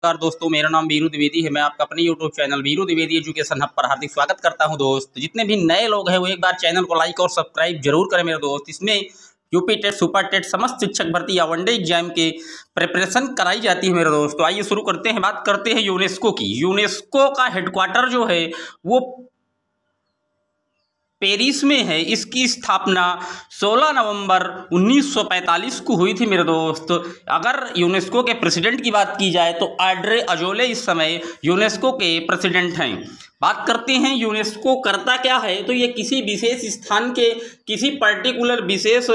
नमस्कार दोस्तों, मेरा नाम वीरू द्विवेदी है। मैं आपका अपने YouTube channel Veeru Dwivedi education hub पर हार्दिक स्वागत करता हूं। दोस्त जितने भी नए लोग हैं वो एक बार चैनल को लाइक और सब्सक्राइब जरूर करें मेरे दोस्त। इसमें यूपी टेट, सुपर टेट, समस्त शिक्षक भर्ती या वनडे एग्जाम के प्रिपरेशन कराई जाती है मेरे दोस्त। तो आइए शुरू करते हैं। बात करते हैं यूनेस्को की। यूनेस्को का हेडक्वार्टर जो है वो पेरिस में है। इसकी स्थापना 16 नवंबर 1945 को हुई थी मेरे दोस्त। अगर यूनेस्को के प्रेसिडेंट की बात की जाए तो ऑड्रे अजोले इस समय यूनेस्को के प्रेसिडेंट हैं। बात करते हैं यूनेस्को करता क्या है, तो ये किसी विशेष स्थान के किसी पर्टिकुलर विशेष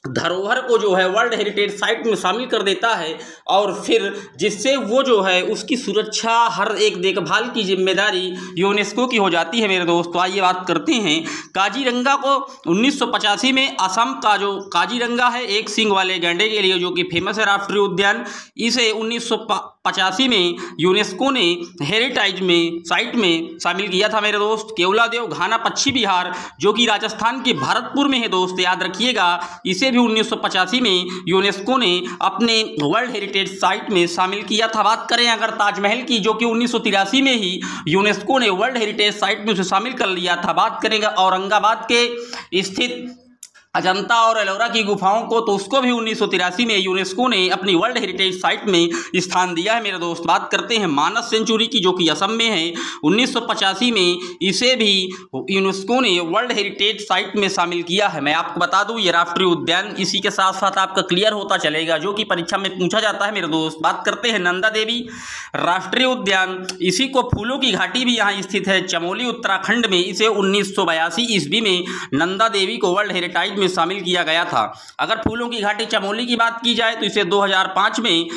धरोहर को जो है वर्ल्ड हेरिटेज साइट में शामिल कर देता है और फिर जिससे वो जो है उसकी सुरक्षा, हर एक देखभाल की जिम्मेदारी यूनेस्को की हो जाती है मेरे दोस्त। तो आइए बात करते हैं काजीरंगा को। 1985 में असम का जो काजीरंगा है, एक सींग वाले गैंडे के लिए जो कि फेमस है राष्ट्रीय उद्यान, इसे 1985 में यूनेस्को ने हेरिटेज में साइट में शामिल किया था मेरे दोस्त। केवलादेव घाना पश्चिम बिहार जो कि राजस्थान के भरतपुर में है दोस्त, याद रखिएगा। इसे भी 1985 में यूनेस्को ने अपने वर्ल्ड हेरिटेज साइट में शामिल किया था। बात करें अगर ताजमहल की, जो कि 1983 में ही यूनेस्को ने वर्ल्ड हेरिटेज साइट में उसे शामिल कर लिया था। बात करेंगे औरंगाबाद के स्थित अजंता और एलोरा की गुफाओं को, तो उसको भी 1983 में यूनेस्को ने अपनी वर्ल्ड हेरिटेज साइट में स्थान दिया है मेरे दोस्त। बात करते हैं मानस सेंचुरी की, जो कि असम में है। 1985 में इसे भी यूनेस्को ने वर्ल्ड हेरिटेज साइट में शामिल किया है। मैं आपको बता दूं ये राष्ट्रीय उद्यान इसी के साथ साथ आपका क्लियर होता चलेगा, जो कि परीक्षा में पूछा जाता है मेरे दोस्त। बात करते हैं नंदा देवी राष्ट्रीय उद्यान, इसी को फूलों की घाटी भी यहाँ स्थित है, चमोली उत्तराखंड में। इसे 1982 ईस्वी में नंदा देवी को वर्ल्ड हेरिटेज में शामिल किया गया था। अगर फूलों की घाटी चमोली की बात की जाए तो इसे 2005 में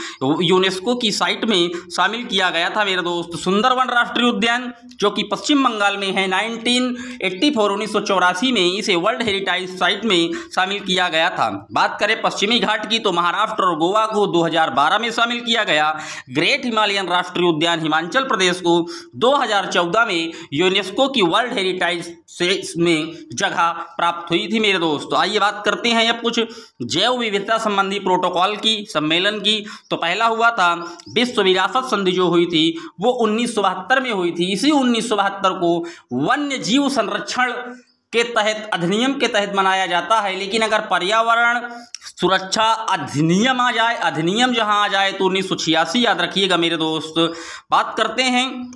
यूनेस्को की साइट में शामिल किया गया था मेरे दोस्त। सुंदरवन राष्ट्रीय उद्यान जो कि पश्चिम बंगाल में है, 1984 में इसे वर्ल्ड हेरिटेज साइट में शामिल किया गया था। बात करें पश्चिमी घाट की, तो महाराष्ट्र और गोवा को 2012 में शामिल किया गया। ग्रेट हिमालयन राष्ट्रीय उद्यान हिमाचल प्रदेश को 2014 में यूनेस्को की वर्ल्ड हेरिटेज में जगह प्राप्त हुई थी मेरे दोस्त। तो आइए बात करते हैं अब कुछ जैव विविधता संबंधी प्रोटोकॉल की, सम्मेलन की। तो पहला हुआ था विश्व विरासत संधि जो हुई थी वो 1972 में हुई थी। इसी 1972 को वन्य जीव संरक्षण के तहत, अधिनियम के तहत मनाया जाता है। लेकिन अगर पर्यावरण सुरक्षा अधिनियम आ जाए, अधिनियम जहां आ जाए तो 1986 याद रखिएगा मेरे दोस्त। बात करते हैं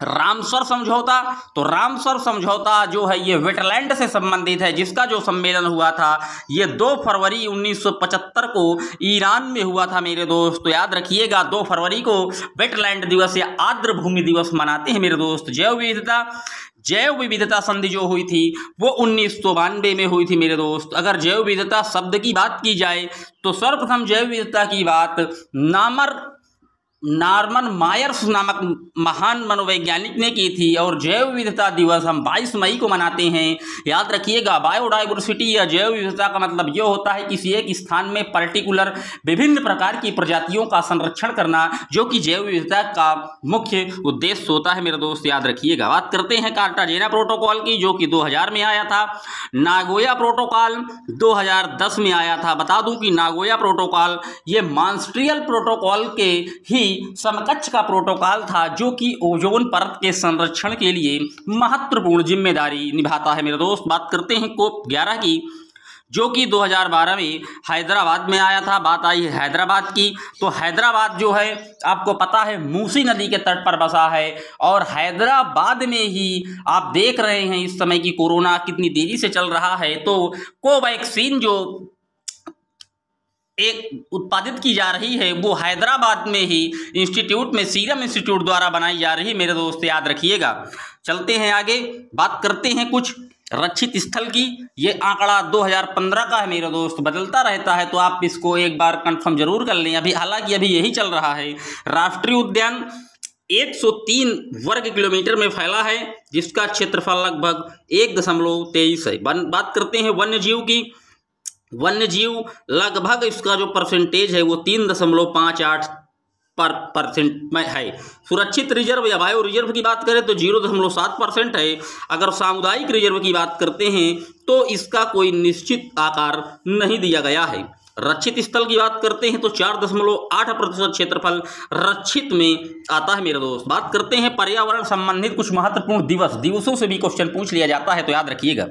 रामसर समझौता। तो रामसर समझौता जो है ये वेटलैंड से संबंधित है, जिसका जो सम्मेलन हुआ था ये 2 फरवरी 1975 को ईरान में हुआ था मेरे दोस्त। तो याद रखिएगा 2 फरवरी को वेटलैंड दिवस या आर्द्र भूमि दिवस मनाते हैं मेरे दोस्त। जैव विविधता संधि जो हुई थी वो 1992 में हुई थी मेरे दोस्त। अगर जैव विविधता शब्द की बात की जाए तो सर्वप्रथम जैव विविधता की बात नॉर्मन मायर्स नामक महान मनोवैज्ञानिक ने की थी। और जैव विविधता दिवस हम 22 मई को मनाते हैं। याद रखिएगा बायोडाइवर्सिटी या जैव विविधता का मतलब ये होता है किसी एक स्थान में पर्टिकुलर विभिन्न प्रकार की प्रजातियों का संरक्षण करना, जो कि जैव विविधता का मुख्य उद्देश्य होता है मेरे दोस्त, याद रखिएगा। बात करते हैं कार्टाजेना प्रोटोकॉल की, जो कि 2000 में आया था। नागोया प्रोटोकॉल 2010 में आया था। बता दूं कि नागोया प्रोटोकॉल ये मॉन्ट्रियल प्रोटोकॉल के ही समकक्ष का प्रोटोकॉल था, जो कि ओजोन परत के संरक्षण के लिए महत्वपूर्ण जिम्मेदारी निभाता है मेरे दोस्त। बात करते हैं कोप 11 की, जो कि 2012 में हैदराबाद में आया था। बात आई हैदराबाद की, तो हैदराबाद जो है आपको पता है मूसी नदी के तट पर बसा है। और हैदराबाद में ही आप देख रहे हैं इस समय की कोरोना कितनी देरी से चल रहा है। तो कोवैक्सीन जो एक उत्पादित की जा रही है वो हैदराबाद में ही इंस्टीट्यूट में, सीरम इंस्टीट्यूट द्वारा बनाई जा रही है मेरे दोस्त, याद रखिएगा। चलते हैं आगे, बात करते हैं कुछ रक्षित स्थल की। ये आंकड़ा 2015 का है मेरे दोस्त, बदलता रहता है तो आप इसको एक बार कंफर्म जरूर कर लें। हालांकि अभी यही चल रहा है। राष्ट्रीय उद्यान 103 वर्ग किलोमीटर में फैला है, जिसका क्षेत्रफल लगभग 1.23 है। बात करते हैं वन्य जीव की। वन्य जीव लगभग इसका जो परसेंटेज है वो 3.58% में है। सुरक्षित रिजर्व या बायो रिजर्व की बात करें तो 0.7% है। अगर सामुदायिक रिजर्व की बात करते हैं तो इसका कोई निश्चित आकार नहीं दिया गया है। रक्षित स्थल की बात करते हैं तो 4.8 8% क्षेत्रफल रक्षित में आता है मेरे दोस्त। बात करते हैं पर्यावरण संबंधित कुछ महत्वपूर्ण दिवसों से भी क्वेश्चन पूछ लिया जाता है, तो याद रखिएगा।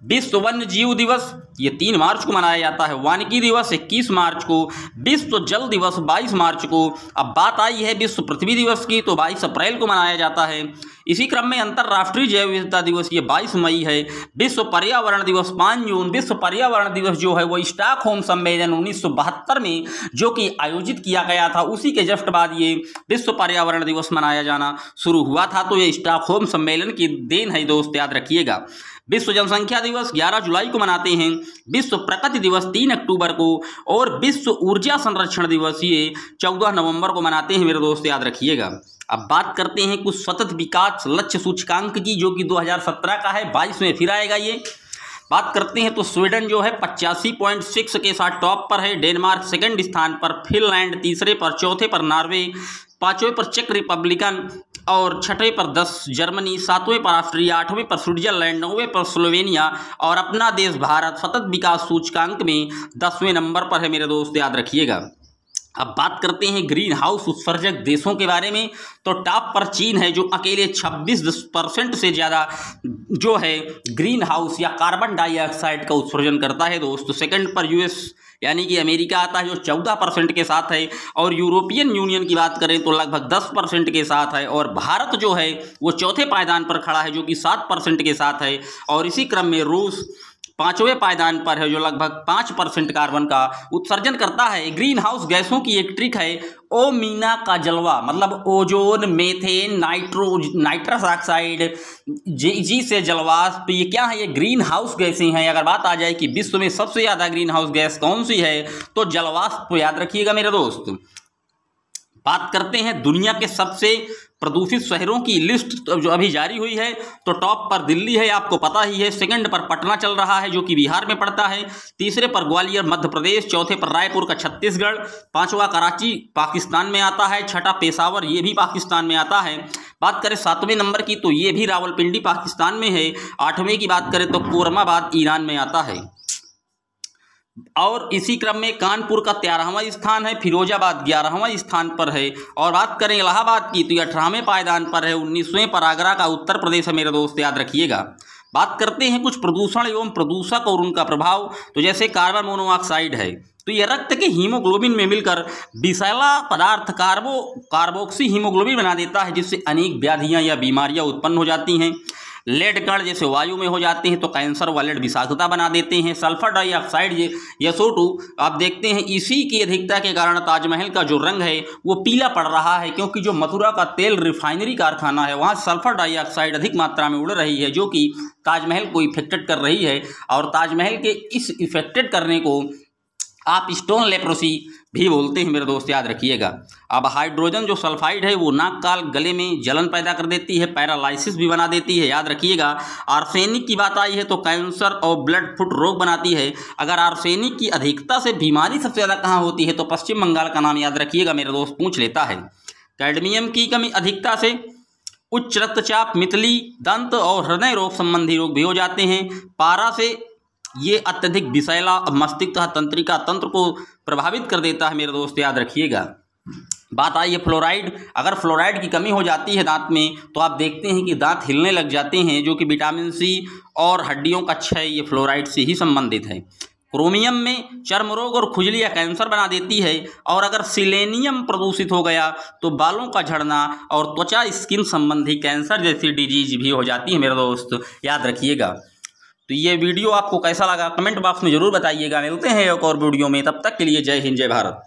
विश्व वन्य जीव दिवस ये 3 मार्च को मनाया जाता है। वानिकी दिवस 21 मार्च को। विश्व जल दिवस 22 मार्च को। अब बात आई है विश्व पृथ्वी दिवस की, तो 22 अप्रैल को मनाया जाता है। इसी क्रम में अंतर्राष्ट्रीय जैव विविधता दिवस ये 22 मई है। विश्व पर्यावरण दिवस 5 जून। विश्व पर्यावरण दिवस जो है वो स्टॉकहोम सम्मेलन 1972 में जो कि आयोजित किया गया था, उसी के जस्ट बाद ये विश्व पर्यावरण दिवस मनाया जाना शुरू हुआ था। तो ये स्टॉकहोम सम्मेलन की देन है दोस्त, याद रखिएगा। विश्व जनसंख्या दिवस 11 जुलाई को मनाते हैं। विश्व प्रकृति दिवस 3 अक्टूबर को। और विश्व ऊर्जा संरक्षण दिवस ये 14 नवंबर को मनाते हैं मेरे दोस्त, याद रखिएगा। अब बात करते हैं कुछ सतत विकास लक्ष्य सूचकांक की, जो कि 2017 का है, 22 में फिर आएगा ये। बात करते हैं तो स्वीडन जो है 85.6 के साथ टॉप पर है। डेनमार्क सेकंड स्थान पर, फिनलैंड तीसरे पर, चौथे पर नॉर्वे, पांचवें पर चेक रिपब्लिकन और छठवें पर 10 जर्मनी, सातवें पर ऑस्ट्रिया, 8वें पर स्विट्जरलैंड, 9वें पर स्लोवेनिया और अपना देश भारत सतत विकास सूचकांक में 10वें नंबर पर है मेरे दोस्त, याद रखिएगा। अब बात करते हैं ग्रीन हाउस उत्सर्जक देशों के बारे में, तो टॉप पर चीन है जो अकेले 26% से ज़्यादा जो है ग्रीन हाउस या कार्बन डाइऑक्साइड का उत्सर्जन करता है दोस्त। सेकंड पर यूएस यानी कि अमेरिका आता है जो 14% के साथ है। और यूरोपियन यूनियन की बात करें तो लगभग 10% के साथ है। और भारत जो है वो चौथे पायदान पर खड़ा है जो कि 7% के साथ है। और इसी क्रम में रूस 5वें पायदान पर है जो लगभग 5% कार्बन का उत्सर्जन करता है। ग्रीन हाउस गैसों की एक ट्रिक है ओमीना का जलवा, मतलब ओजोन, मेथेन, नाइट्रस ऑक्साइड, जी से जलवाष्प, ये क्या है, ये ग्रीन हाउस गैसें हैं। अगर बात आ जाए कि विश्व में सबसे ज़्यादा ग्रीन हाउस गैस कौन सी है, तो जलवाष्प, याद रखिएगा मेरे दोस्त। बात करते हैं दुनिया के सबसे प्रदूषित शहरों की लिस्ट जो अभी जारी हुई है, तो टॉप पर दिल्ली है, आपको पता ही है। सेकंड पर पटना चल रहा है जो कि बिहार में पड़ता है। तीसरे पर ग्वालियर मध्य प्रदेश, चौथे पर रायपुर का छत्तीसगढ़, पांचवा कराची पाकिस्तान में आता है, छठा पेशावर ये भी पाकिस्तान में आता है। बात करें 7वें नंबर की तो ये भी रावलपिंडी पाकिस्तान में है। 8वें की बात करें तो कोरमाबाद ईरान में आता है। और इसी क्रम में कानपुर का 13वां स्थान है, फिरोजाबाद 11वां स्थान पर है। और बात करें इलाहाबाद की तो ये 18वें पायदान पर है, 19वें पर आगरा का उत्तर प्रदेश है मेरे दोस्त, याद रखिएगा। बात करते हैं कुछ प्रदूषण एवं प्रदूषक और उनका प्रभाव, तो जैसे कार्बन मोनोऑक्साइड है तो यह रक्त के हीमोग्लोबिन में मिलकर विषैला पदार्थ कार्बोक्सी हीमोग्लोबिन बना देता है, जिससे अनेक व्याधियां या बीमारियां उत्पन्न हो जाती हैं। लेड कण जैसे वायु में हो जाते हैं तो कैंसर व लेड विषाक्तता बना देते हैं। सल्फर डाइऑक्साइड SO2 आप देखते हैं, इसी की अधिकता के कारण ताजमहल का जो रंग है वो पीला पड़ रहा है, क्योंकि जो मथुरा का तेल रिफाइनरी कारखाना है वहाँ सल्फर डाइऑक्साइड अधिक मात्रा में उड़ रही है, जो कि ताजमहल को इफेक्टेड कर रही है। और ताजमहल के इस इफेक्टेड करने को आप स्टोन लेप्रोसी भी बोलते हैं मेरे दोस्त, याद रखिएगा। अब हाइड्रोजन जो सल्फाइड है वो नाक काल गले में जलन पैदा कर देती है, पैरालाइसिस भी बना देती है, याद रखिएगा। आर्सेनिक की बात आई है तो कैंसर और ब्लड फुट रोग बनाती है। अगर आर्सेनिक की अधिकता से बीमारी सबसे ज़्यादा कहाँ होती है तो पश्चिम बंगाल का नाम याद रखिएगा मेरे दोस्त, पूछ लेता है। कैडमियम की कमी अधिकता से उच्च रक्तचाप, मितली, दंत और हृदय रोग संबंधी रोग भी हो जाते हैं। पारा से ये अत्यधिक विषैला मस्तिष्क तथा तंत्रिका तंत्र को प्रभावित कर देता है मेरे दोस्त, याद रखिएगा। बात आई है फ्लोराइड, अगर फ्लोराइड की कमी हो जाती है दांत में तो आप देखते हैं कि दांत हिलने लग जाते हैं, जो कि विटामिन C और हड्डियों का क्षय ये फ्लोराइड से ही संबंधित है। क्रोमियम में चर्म रोग और खुजली या कैंसर बना देती है। और अगर सिलेनियम प्रदूषित हो गया तो बालों का झड़ना और त्वचा स्किन संबंधी कैंसर जैसी डिजीज भी हो जाती है मेरे दोस्त, याद रखिएगा। तो ये वीडियो आपको कैसा लगा कमेंट बॉक्स में ज़रूर बताइएगा। मिलते हैं एक और वीडियो में, तब तक के लिए जय हिंद जय भारत।